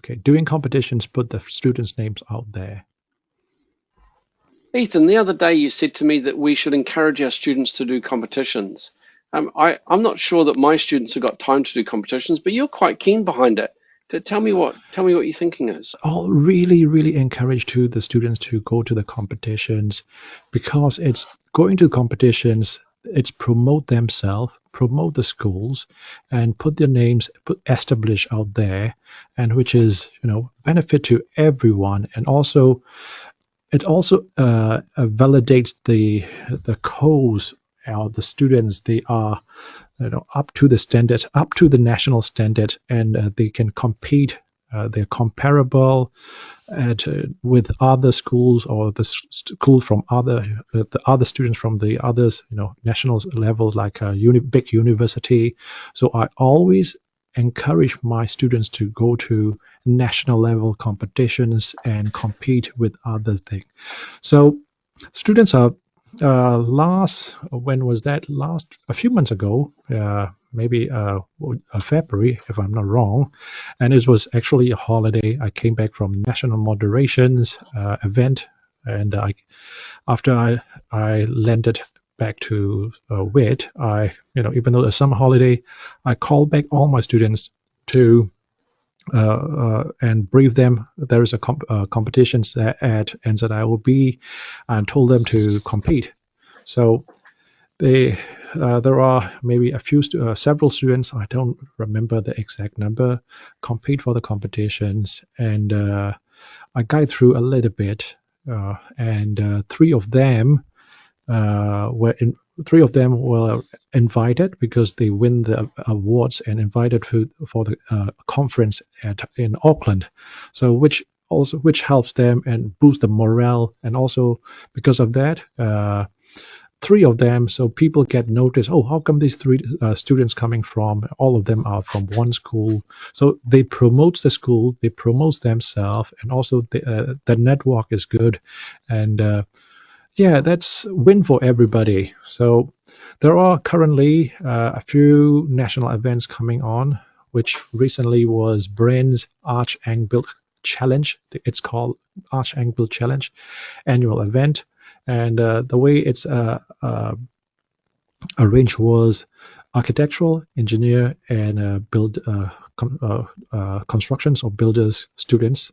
Okay, doing competitions put the students' names out there. Ethan, the other day you said to me that we should encourage our students to do competitions. I'm not sure that my students have got time to do competitions, but you're quite keen behind it. Tell me what your thinking is. I'll really encourage the students to go to the competitions, because it's going to competitions, it's promote themselves, promote the schools, and put their names, establish out there, and which is benefit to everyone, and also it also validates the cause. The students, they are up to the standard, up to the national standard, and they can compete. They're comparable with other schools, or the school from the other students from the others, national levels, like a big university. So I always encourage my students to go to national level competitions and compete with other things. So students are when was that? A few months ago, maybe February, if I'm not wrong, and it was actually a holiday. I came back from national moderations event, and after I landed back to WIT, even though it's summer holiday, I called back all my students to and brief them. There is a competitions at NZIOB, and told them to compete. So there are maybe several students, I don't remember the exact number, compete for the competitions, and I guide through a little bit, and three of them were invited because they win the awards and invited for the conference in Auckland. So which helps them and boosts the morale, and also because of that, three of them, so people get noticed. Oh, how come these three students coming from? All of them are from one school. So they promote the school, they promote themselves, and also the network is good, and yeah, that's win for everybody. So there are currently a few national events coming on, which recently was Brand's Arch Angle Challenge. It's called Arch Angle Challenge annual event. And the way it's arranged was architectural, engineer, and constructions or builders students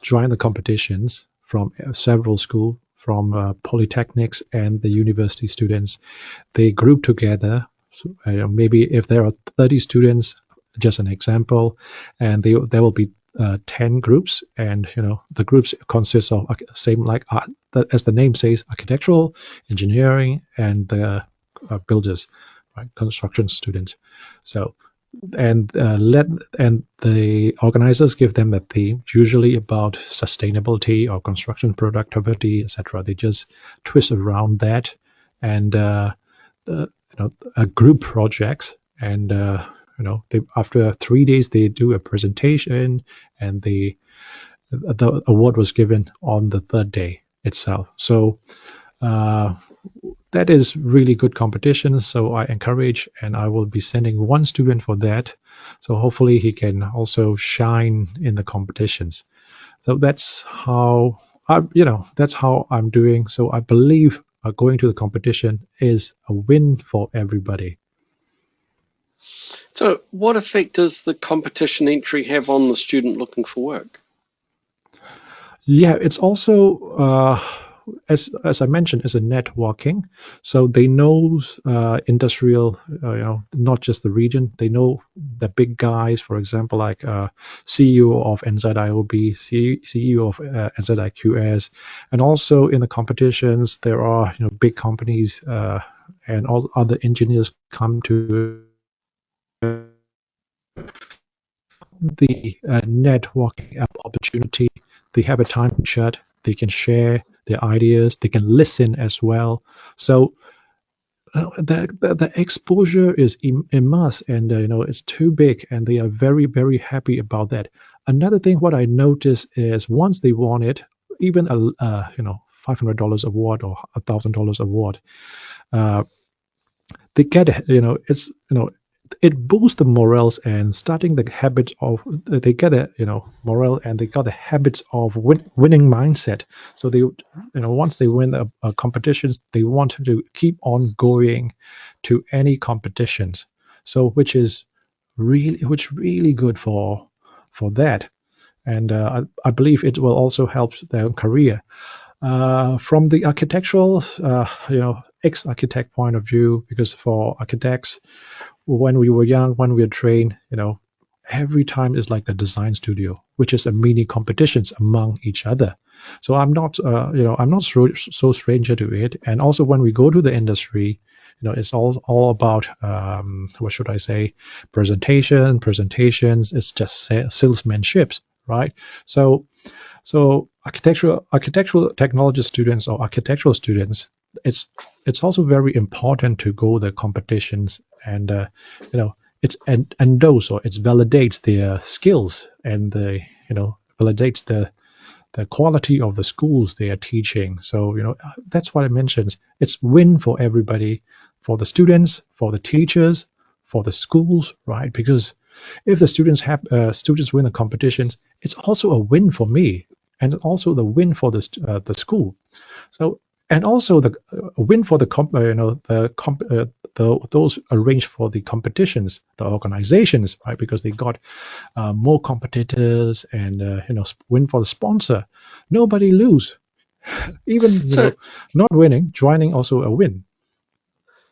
join the competitions from several schools, from polytechnics and the university students. They group together. So, maybe if there are 30 students, just an example, and there will be 10 groups, and the groups consist of same like as the name says, architectural, engineering, and the builders, right, construction students. So and the organizers give them a theme, usually about sustainability or construction productivity, etc. They just twist around that, and a group projects, and after 3 days they do a presentation, and the award was given on the third day itself. So that is really good competition. So I encourage, and I will be sending one student for that. So hopefully he can also shine in the competitions. So that's how I'm doing. So I believe going to the competition is a win for everybody. So what effect does the competition entry have on the student looking for work? Yeah, it's also as I mentioned, is a networking. So they know industrial, not just the region. They know the big guys, for example, like CEO of NZIOB, CEO of NZIQS, and also in the competitions there are big companies and all other engineers come to the networking opportunity. They have a time to chat. They can share their ideas. They can listen as well. So the exposure is immense, and it's too big, and they are very happy about that. Another thing, what I noticed is once they won it, even a $500 award or $1,000 award, they get it. it boosts the morals and starting the habit of they get a morale, and they got the habits of winning mindset. So they once they win a competitions, they want to keep on going to any competitions. So which really good for that. And I believe it will also help their career. From the architectural, ex-architect point of view, because for architects, when we were young, when we were trained, every time is like the design studio, which is a mini competitions among each other. So I'm not so stranger to it. And also when we go to the industry, it's all about what should I say, presentations. It's just salesmanships, right? So architectural technology students or architectural students, it's also very important to go the competitions, and it's endorse, or it validates their skills, and validates the quality of the schools they are teaching. So that's what I mentioned. It's win for everybody, for the students, for the teachers, for the schools, right? Because if the students win the competitions, it's also a win for me, and also the win for the school. So, and also the win for those arranged for the competitions, the organizations, right? Because they got more competitors, and win for the sponsor. Nobody lose. Even So not winning, joining also a win.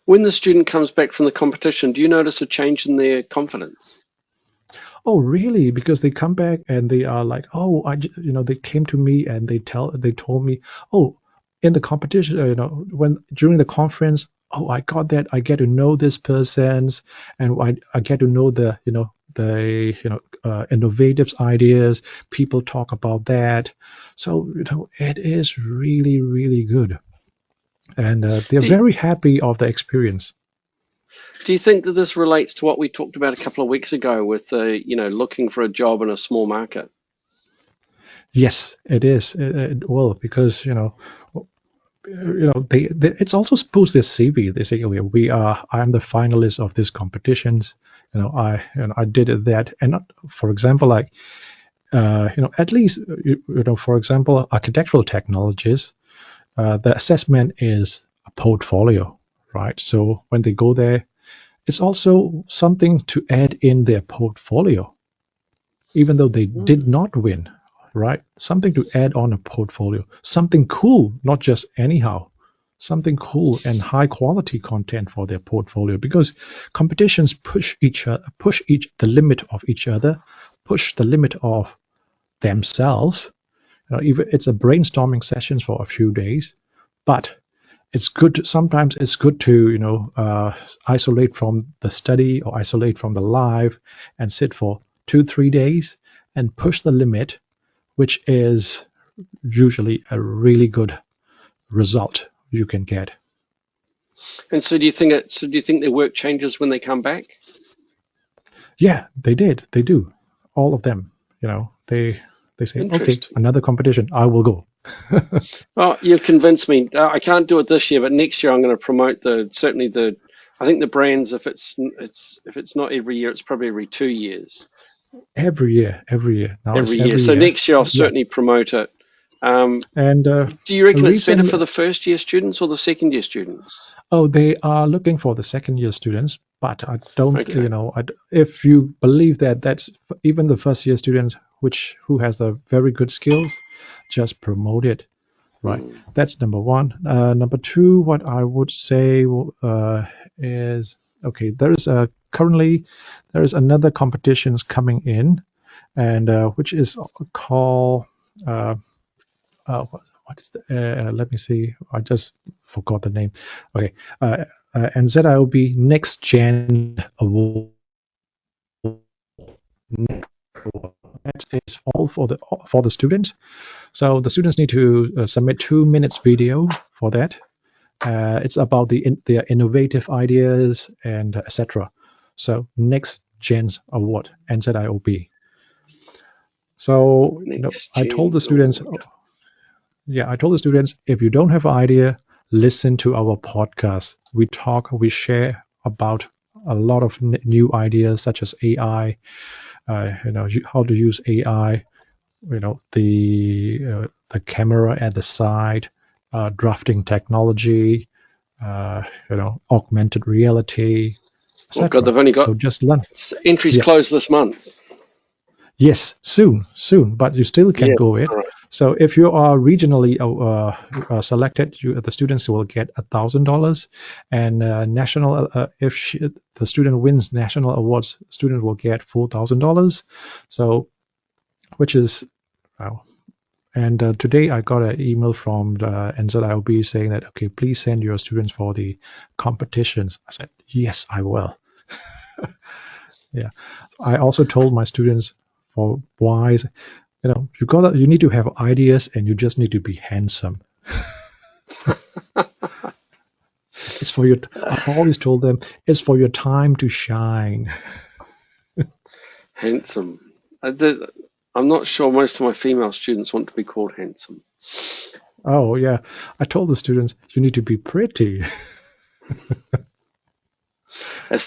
when the student comes back from the competition, do you notice a change in their confidence? Oh, really? Because they come back and they are like, oh, they came to me and they told me, oh, in the competition, when during the conference, oh, I got that, I get to know this person's, and I get to know the innovative ideas. People talk about that, so it is really, really good, and they're Do you, very happy of the experience. do you think that this relates to what we talked about a couple of weeks ago with looking for a job in a small market? Yes, it is. It will, because they it's also supposed their CV. They say, okay, I'm the finalist of these competitions. I did that, and not, for example, like at least for example, architectural technologies. The assessment is a portfolio, right? So when they go there, it's also something to add in their portfolio, even though they did Mm. not win, right? Something to add on a portfolio, something cool, not just anyhow, something cool and high quality content for their portfolio. Because competitions push each the limit of each other, push the limit of themselves. Even it's a brainstorming sessions for a few days, but it's good. Sometimes it's good to isolate from the study or isolate from the live and sit for 2-3 days and push the limit, which is usually a really good result you can get. And so do you think their work changes when they come back? Yeah, they did. They do. All of them. They say, okay, Interesting. another competition, I will go. Well, you've convinced me. I can't do it this year, but next year I'm going to promote certainly the. I think the brands, if it's not every year, it's probably every 2 years. Every year, every year. Now it's Every year. every So year. next year I'll Yeah. certainly promote it. Um, And do you reckon it's better recently, for the first year students or the second year students? oh, they are looking for the second year students, but I don't, Okay. if you believe that that's even the first year students, who has a very good skills, just promote it, right? Hmm. That's number one. Number two, what I would say is, okay, currently there is another competitions coming in, and which is called, uh, what is the, let me see, I just forgot the name. Okay, NZIOB Next Gen Award. That is all for the students. So the students need to submit 2 minutes video for that. It's about their innovative ideas and etc. So Next Gen's Award, NZIOB. So Next I told Gen the students, Award. yeah, I told the students, if you don't have an idea, listen to our podcast. We talk, we share about a lot of new ideas such as AI, how to use AI, the camera at the side, drafting technology, augmented reality, Oh God, etc. they've only got So just learn. entries Yeah. closed this month. Yes, soon, but you still can Yeah. go it. All right. So if you are regionally selected, the students will get $1,000, and national. If the student wins national awards, student will get $4,000. So, which is wow. And today I got an email from the NZIOB saying that, okay, please send your students for the competitions. I said, yes, I will. Yeah. I also told my students for why, you need to have ideas and you just need to be handsome. It's for your, I always told them, it's for your time to shine. Handsome. I'm not sure most of my female students want to be called handsome. Oh, yeah. I told the students, you need to be pretty.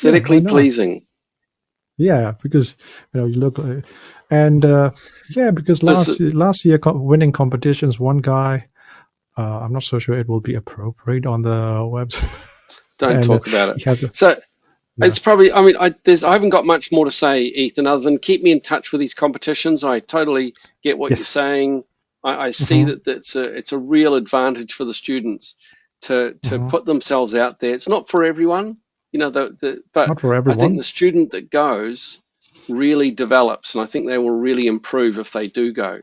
Yeah, why Aesthetically not? pleasing. Yeah, because you look, and yeah, because This last year winning competitions, one guy, I'm not so sure it will be appropriate on the website, don't and talk about it. he had, So yeah, it's probably. I mean, I haven't got much more to say, Ethan, other than keep me in touch with these competitions. I totally get what you're yes, saying. I see hmm that it's a real advantage for the students to hmm put themselves out there. It's not for everyone, it's but not for I think the everyone. student that goes really develops, and I think they will really improve if they do go.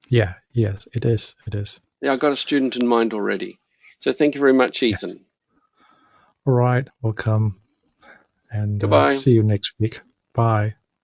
Yeah, yes, it is, it is. Yeah, I've got a student in mind already. So thank you very much, Yes. Ethan. All right, welcome, and Goodbye. see you next week. Bye.